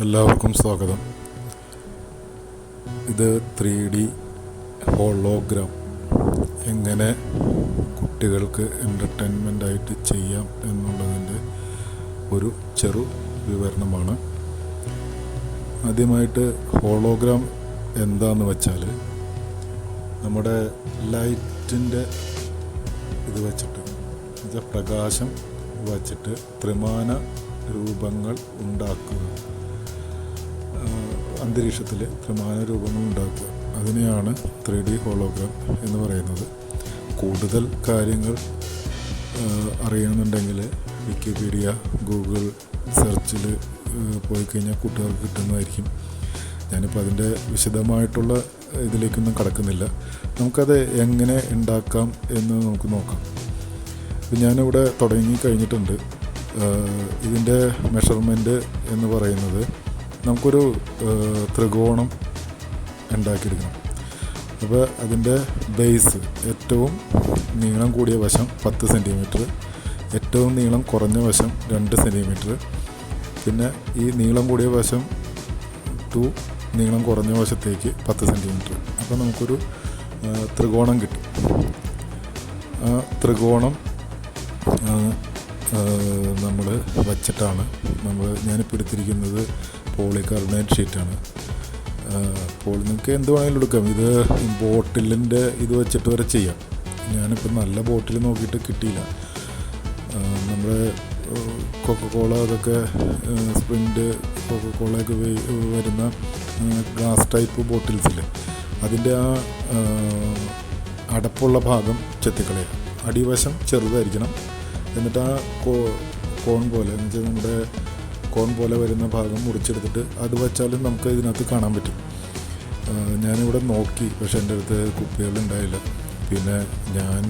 എല്ലാവർക്കും സ്വാഗതം. ഇത് 3D ഹോളോഗ്രാം എങ്ങനെ കുട്ടികൾക്ക് എൻ്റർടൈൻമെൻ്റായിട്ട് ചെയ്യാം എന്നുള്ളതിൻ്റെ ഒരു ചെറു വിവരണമാണ്. ആദ്യമായിട്ട് ഹോളോഗ്രാം എന്താണെന്ന് വെച്ചാൽ നമ്മുടെ ലൈറ്റിൻ്റെ ഇത് വച്ചിട്ട് പ്രകാശം വച്ചിട്ട് ത്രിമാന രൂപങ്ങൾ ഉണ്ടാക്കുക, അന്തരീക്ഷത്തിൽ ത്രിമാന രൂപങ്ങൾ ഉണ്ടാക്കുക. അതിനെയാണ് 3D ഹോളോഗ്രാം എന്ന് പറയുന്നത്. കൂടുതൽ കാര്യങ്ങൾ അറിയണമെന്നുണ്ടെങ്കിൽ വിക്കിപീഡിയ, ഗൂഗിൾ സെർച്ചിൽ പോയി കഴിഞ്ഞാൽ കുട്ടികൾക്ക് കിട്ടുന്നതായിരിക്കും. ഞാനിപ്പോൾ അതിൻ്റെ വിശദമായിട്ടുള്ള ഇതിലേക്കൊന്നും കടക്കുന്നില്ല. നമുക്കത് എങ്ങനെ ഉണ്ടാക്കാം എന്ന് നമുക്ക് നോക്കാം. ഇപ്പം ഞാനിവിടെ തുടങ്ങി കഴിഞ്ഞിട്ടുണ്ട്. ഇതിൻ്റെ മെഷർമെൻറ്റ് എന്ന് പറയുന്നത് നമുക്കൊരു ത്രികോണം ഉണ്ടാക്കിയെടുക്കണം. അപ്പോൾ അതിൻ്റെ ബേസ് ഏറ്റവും നീളം കൂടിയ വശം 10 സെൻറ്റിമീറ്റർ, ഏറ്റവും നീളം കുറഞ്ഞ വശം 2 സെൻറ്റിമീറ്റർ, പിന്നെ ഈ നീളം കൂടിയ വശം ടു നീളം കുറഞ്ഞ വശത്തേക്ക് 10 സെൻറ്റിമീറ്റർ. അപ്പോൾ നമുക്കൊരു ത്രികോണം കിട്ടും. ആ ത്രികോണം നമ്മൾ വച്ചിട്ടാണ് ഞാനിപ്പോൾ എടുത്തിരിക്കുന്നത് പോളികാർബണേറ്റ് ഷീറ്റാണ്. നിങ്ങൾക്ക് എന്ത് വേണമെങ്കിലും എടുക്കാം. ഇത് ബോട്ടിലിൻ്റെ ഇത് വെച്ചിട്ട് വരെ ചെയ്യാം. ഞാനിപ്പോൾ നല്ല ബോട്ടിൽ നോക്കിയിട്ട് കിട്ടിയില്ല. നമ്മുടെ കൊക്കക്കോള അതൊക്കെ സ്പ്രിൻ്റ് കൊക്കക്കോളയൊക്കെ വരുന്ന ഗ്ലാസ് ടൈപ്പ് ബോട്ടിൽസിൽ അതിൻ്റെ ആ അടപ്പുള്ള ഭാഗം ചെത്തിക്കളയുക. അടിവശം ചെറുതായിരിക്കണം. എന്നിട്ട് ആ കോൺ പോലെ എന്ന് വെച്ചാൽ നമ്മുടെ കോൺ പോലെ വരുന്ന ഭാഗം മുറിച്ചെടുത്തിട്ട് അത് വച്ചാലും നമുക്ക് ഇതിനകത്ത് കാണാൻ പറ്റും. ഞാനിവിടെ നോക്കി, പക്ഷെ എൻ്റെ അടുത്ത് കുപ്പികളുണ്ടായില്ല. പിന്നെ ഞാൻ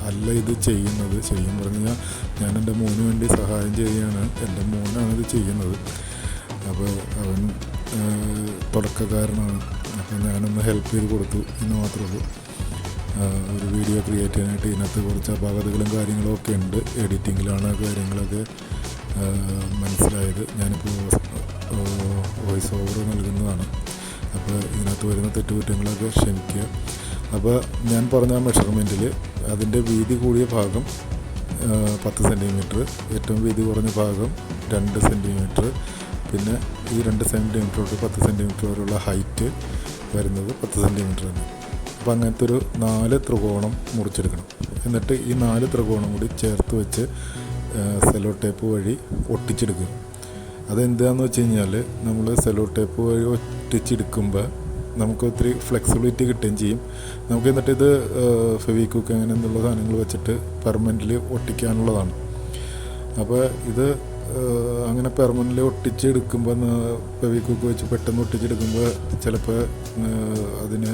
അല്ല ഇത് ചെയ്യുന്നത്. ശരിക്കും പറഞ്ഞാൽ ഞാൻ എൻ്റെ മോന് വേണ്ടി സഹായം ചെയ്യുകയാണ്. എൻ്റെ മോനാണിത് ചെയ്യുന്നത്. അപ്പോൾ അവൻ തുടക്കക്കാരനാണ്. അപ്പോൾ ഞാനൊന്ന് ഹെൽപ്പ് ചെയ്ത് കൊടുത്തു എന്ന് മാത്രമേ ഉള്ളൂ. ഒരു വീഡിയോ ക്രിയേറ്റ് ചെയ്യാനായിട്ട് ഇതിനകത്ത് കുറച്ച് അപാകതകളും കാര്യങ്ങളും ഒക്കെ ഉണ്ട്. എഡിറ്റിങ്ങിലാണ് കാര്യങ്ങളൊക്കെ മനസ്സിലായത്. ഞാനിപ്പോൾ വോയിസ് ഓവർ നൽകുന്നതാണ്. അപ്പോൾ ഇതിനകത്ത് വരുന്ന തെറ്റുകുറ്റങ്ങളൊക്കെ ക്ഷമിക്കുക. അപ്പോൾ ഞാൻ പറഞ്ഞ മെഷർമെൻറ്റിൽ അതിൻ്റെ വീതി കൂടിയ ഭാഗം 10 സെൻറ്റിമീറ്റർ, ഏറ്റവും വീതി കുറഞ്ഞ ഭാഗം 2 സെൻറ്റിമീറ്റർ, പിന്നെ ഈ 2 സെൻറ്റിമീറ്റർ തൊട്ട് 10 സെൻറ്റിമീറ്റർ വരെയുള്ള ഹൈറ്റ് വരുന്നത് 10 സെൻറ്റിമീറ്റർ തന്നെ. അപ്പോൾ അങ്ങനത്തെ ഒരു 4 ത്രികോണം മുറിച്ചെടുക്കണം. എന്നിട്ട് ഈ 4 ത്രികോണം കൂടി ചേർത്ത് വെച്ച് സെലോ ടേപ്പ് വഴി ഒട്ടിച്ചെടുക്കുക. അതെന്താണെന്ന് വെച്ച് കഴിഞ്ഞാൽ നമ്മൾ സെലോ ടേപ്പ് വഴി ഒട്ടിച്ചെടുക്കുമ്പോൾ നമുക്ക് ഒത്തിരി ഫ്ലെക്സിബിലിറ്റി കിട്ടുകയും ചെയ്യും. നമുക്ക് എന്നിട്ട് ഇത് ഫെവിക്വിക്ക് അങ്ങനെ എന്നുള്ള സാധനങ്ങൾ വെച്ചിട്ട് പെർമനൻ്റ്ലി ഒട്ടിക്കാനുള്ളതാണ്. അപ്പോൾ ഇത് അങ്ങനെ പെർമനൻ്റ്ലി ഒട്ടിച്ചെടുക്കുമ്പോൾ ഫെവിക്വിക്ക് വെച്ച് പെട്ടെന്ന് ഒട്ടിച്ചെടുക്കുമ്പോൾ ചിലപ്പോൾ അതിന്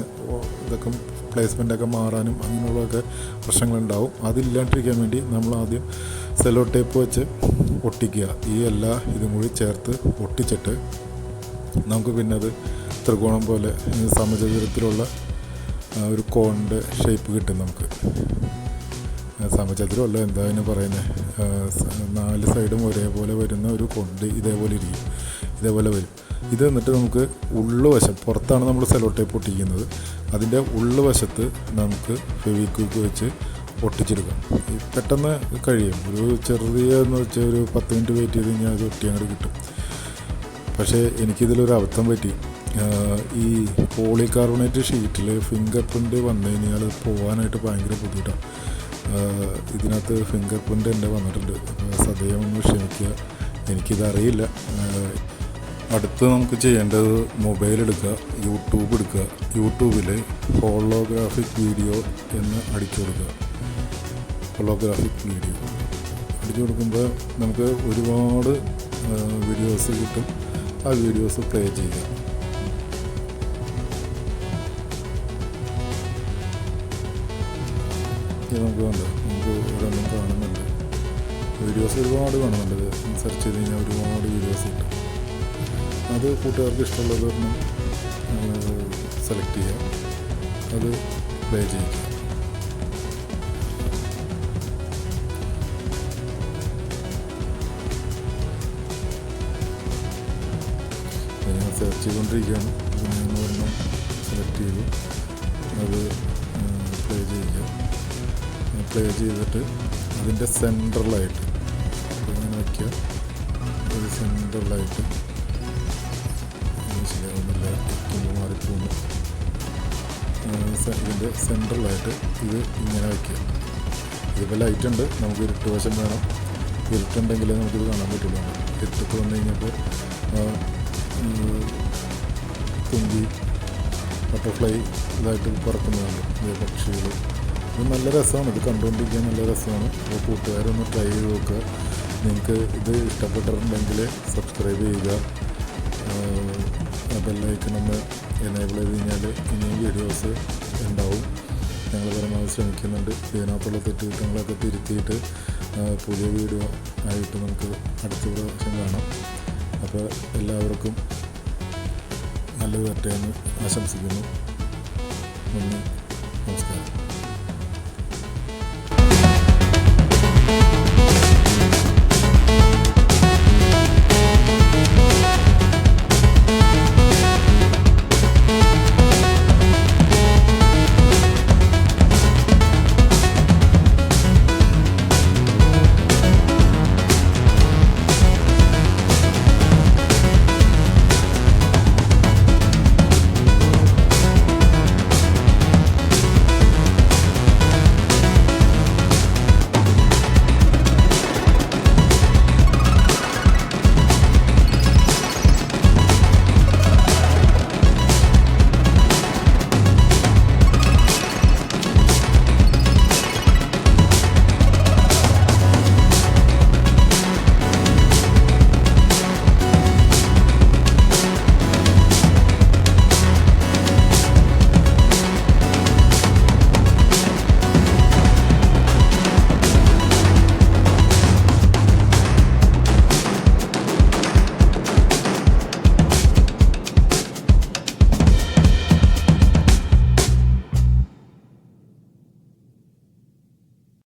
ഇതൊക്കെ പ്ലേസ്മെൻറ്റൊക്കെ മാറാനും അങ്ങനെയുള്ളതൊക്കെ പ്രശ്നങ്ങളുണ്ടാവും. അതില്ലാണ്ടിരിക്കാൻ വേണ്ടി നമ്മൾ ആദ്യം സെലോ ടേപ്പ് വെച്ച് ഒട്ടിക്കുക. ഈ എല്ലാ ഇതും കൂടി ചേർത്ത് ഒട്ടിച്ചിട്ട് നമുക്ക് പിന്നെ അത് ത്രികോണം പോലെ സമചതുരത്തിലുള്ള ഒരു കോണിൻ്റെ ഷേപ്പ് കിട്ടും. നമുക്ക് സമചതുരമല്ല, എന്താ അതിന് പറയുന്നത്, 4 സൈഡും ഒരേപോലെ വരുന്ന ഒരു കൊണ്ട് ഇതേപോലെ ഇരിക്കും, ഇതേപോലെ വരും. ഇത് എന്നിട്ട് നമുക്ക് ഉള്ളുവശം, പുറത്താണ് നമ്മൾ സെലോ ടേപ്പ് ഒട്ടിക്കുന്നത്, അതിൻ്റെ ഉള്ളുവശത്ത് നമുക്ക് ഫെവിക്വിക്ക് വെച്ച് ഒട്ടിച്ചെടുക്കാം. പെട്ടെന്ന് കഴിയും. ഒരു ചെറിയെന്ന് വെച്ചാൽ ഒരു 10 മിനിറ്റ് വെയിറ്റ് ചെയ്ത് കഴിഞ്ഞാൽ അത് ഒട്ടി അങ്ങോട്ട് കിട്ടും. പക്ഷേ എനിക്കിതിലൊരു അബദ്ധം പറ്റി. ഈ പോളികാർബണേറ്റ് ഷീറ്റിൽ ഫിംഗർ പ്രിൻ്റ് വന്നു കഴിഞ്ഞാൽ പോകാനായിട്ട് ഭയങ്കര ബുദ്ധിമുട്ടാണ്. ഇതിനകത്ത് ഫിംഗർ പ്രിൻ്റ് എൻ്റെ വന്നിട്ടുണ്ട്. സദയം ഒന്ന് ക്ഷമിക്കുക, എനിക്കിതറിയില്ല. അടുത്ത് നമുക്ക് ചെയ്യേണ്ടത് മൊബൈൽ എടുക്കുക, യൂട്യൂബ് എടുക്കുക. യൂട്യൂബിൽ ഹോളോഗ്രാഫിക് വീഡിയോ എന്ന് അടിച്ചു കൊടുക്കുക. ഹോളോഗ്രാഫിക് വീഡിയോ അടിച്ചു കൊടുക്കുമ്പോൾ നമുക്ക് ഒരുപാട് വീഡിയോസ് കിട്ടും. ആ വീഡിയോസ് പ്ലേ ചെയ്യുക. നമുക്ക് വേണ്ട, നമുക്ക് ഓരോന്നും കാണുന്നുണ്ട്. വീഡിയോസ് ഒരുപാട് കാണുന്നുണ്ട്. സെർച്ച് ചെയ്ത് കഴിഞ്ഞാൽ ഒരുപാട് വീഡിയോസ് കിട്ടും. അത് കൂട്ടുകാർക്ക് ഇഷ്ടമുള്ളത് സെലക്ട് ചെയ്യുക, അത് പ്ലേ ചെയ്യുക. സെർച്ച് ചെയ്തുകൊണ്ടിരിക്കുകയാണ്. ഞാൻ ഒരെണ്ണം സെലക്ട് ചെയ്തു, അത് പ്ലേ ചെയ്യുക. പ്ലേ ചെയ്തിട്ട് അതിൻ്റെ സെൻട്രലായിട്ട് ഇങ്ങനെ വയ്ക്കുക. അത് സെൻട്രലായിട്ട് ശരിയാവുന്നില്ല, മാറിപ്പോകുന്നു. ഇതിൻ്റെ സെൻട്രലായിട്ട് ഇത് ഇങ്ങനെ വയ്ക്കുക. ഇതിപ്പോൾ ലൈറ്റ് ഉണ്ട്, നമുക്ക് ഇരുട്ട് വശം വേണം. ഇരുട്ടുണ്ടെങ്കിലേ നമുക്കിത് കാണാൻ പറ്റുള്ളൂ. ഇരുട്ടത്ത് വന്നു കഴിഞ്ഞപ്പോൾ തുമ്പി ബട്ടർഫ്ലൈ ഇതായിട്ട് പറക്കുന്നതാണ് പക്ഷികൾ. ഇത് നല്ല രസമാണ്, ഇത് കണ്ടുകൊണ്ടിരിക്കാൻ നല്ല രസമാണ്. അപ്പോൾ കൂട്ടുകാരൊന്ന് ട്രൈ ചെയ്ത് നോക്കുക. നിങ്ങൾക്ക് ഇത് ഇഷ്ടപ്പെട്ടിട്ടുണ്ടെങ്കിൽ സബ്സ്ക്രൈബ് ചെയ്യുക. ബെല്ലൈക്കൺ ഒന്ന് എനേബിൾ ചെയ്ത് കഴിഞ്ഞാൽ ഇനിയും വീഡിയോസ് ഉണ്ടാവും. ഞങ്ങൾ പരമാവധി ശ്രമിക്കുന്നുണ്ട്. ഇതിനകത്തുള്ള തെറ്റുകുറ്റങ്ങളൊക്കെ തിരുത്തിയിട്ട് പുതിയ വീഡിയോ ആയിട്ട് നമുക്ക് അടുത്ത പ്രാവശ്യം കാണാം. അപ്പോൾ എല്ലാവർക്കും നല്ലത് പറ്റേന്ന് ആശംസിക്കുന്നു. നന്ദി, നമസ്കാരം.